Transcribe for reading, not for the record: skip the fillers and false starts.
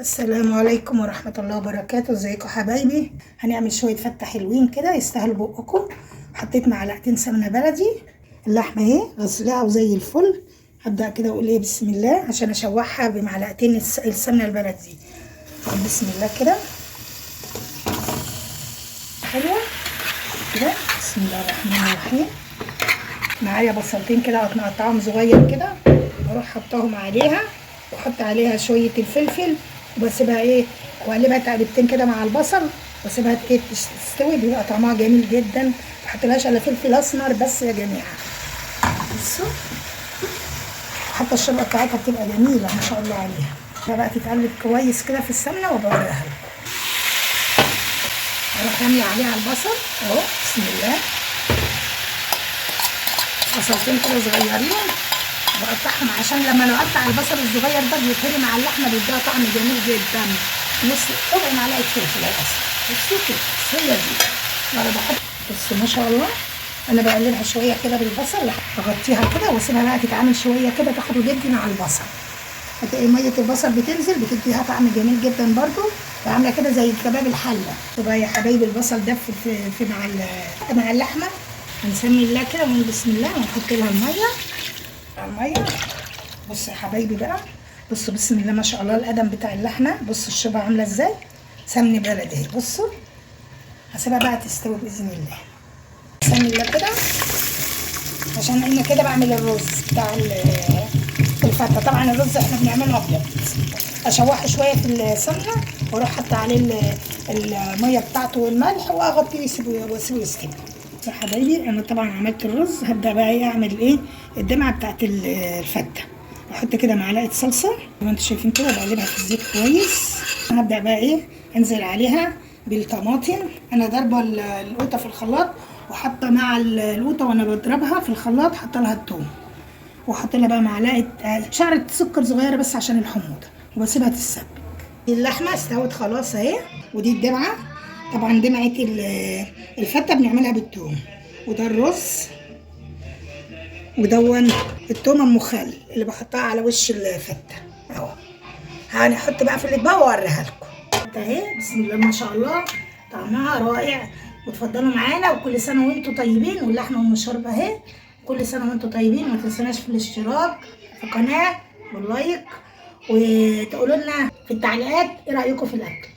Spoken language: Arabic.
السلام عليكم ورحمة الله وبركاته. ازيكم حبايبي؟ هنعمل شوية فتة حلوين كده يستاهلوا بقكم. حطيت معلقتين سمنة بلدي. اللحمة اهي غسلاها وزي الفل. هبدأ كده اقول ايه بسم الله عشان اشوحها بمعلقتين السمنة البلدي. بسم الله كده حلوة كده. بسم الله الرحمن الرحيم. معايا بصلتين كده هقطعهم صغير كده واروح حطاهم عليها واحط عليها شويه الفلفل وبسيبها ايه واقلبها تقلبتين كده مع البصل واسيبها ايه تستوي. بيبقى طعمها جميل جدا. ما بحطلهاش الا فلفل اسمر بس يا جماعه. بصوا حتى الشوربه بتاعتها بتبقى جميله ما شاء الله عليها. بقى تتقلب كويس كده في السمنه وبوريها لكم. اروح راميه عليها البصل اهو بسم الله. بصلتين كده صغيرين بقطعهم عشان لما نقطع البصل الصغير ده بيتهري مع اللحمه بيديها طعم جميل جدا. نص ربع معلقه فلفل اسود. بصوا كده هي دي. وانا بحط بصوا ما شاء الله انا بقلبها شويه كده بالبصل اغطيها كده واسيبها بقى تتعامل شويه كده تاخد وتدي مع البصل. هتلاقي ميه البصل بتنزل بتديها طعم جميل جدا برده وعامله كده زي كباب الحله. طبعا يا حبايبي البصل دف في مع اللحمه. هنسمي الله كده ونقول بسم الله ونحط لها الميه. بصوا يا حبايبي بقى بصوا بسم الله ما شاء الله القدم بتاع اللحمه. بصوا الشوربه عامله ازاي سمن بلدي اهي. بصوا هسيبها بقى تستوي باذن الله. بسم الله كده عشان انا كده بعمل الرز بتاع الفته. طبعا الرز احنا بنعمله ابيض. اشوحه شويه في السمنه واروح حاطه عليه الميه بتاعته والملح واغطيه واسيبه يستوي. يا حبايبي انا طبعا عملت الرز. هبدا بقى ايه اعمل ايه الدمعه بتاعت الفته. احط كده معلقه صلصه زي ما انتم شايفين كده بقلبها في الزيت كويس. هبدا بقى ايه انزل عليها بالطماطم. انا ضاربه القوطه في الخلاط وحاطه مع القوطه وانا بضربها في الخلاط حاطه لها الثوم واحط لها بقى معلقه شعره سكر صغيره بس عشان الحموضه وبسيبها تتسبك. اللحمه استوت خلاص اهي. ودي الدمعه. طبعا دمعه الفته بنعملها بالثوم. وده الرز ودون التومه المخلل اللي بحطها على وش الفته اهو. هنحط بقى في الاطباق واوريها لكم اهي. بسم الله ما شاء الله طعمها رائع. وتفضلوا معانا وكل سنه وانتم طيبين. واللحمه والشوربه اهي. كل سنه وانتم طيبين. وما تنسوناش في الاشتراك في القناه واللايك وتقولوا لنا في التعليقات ايه رايكم في الاكل.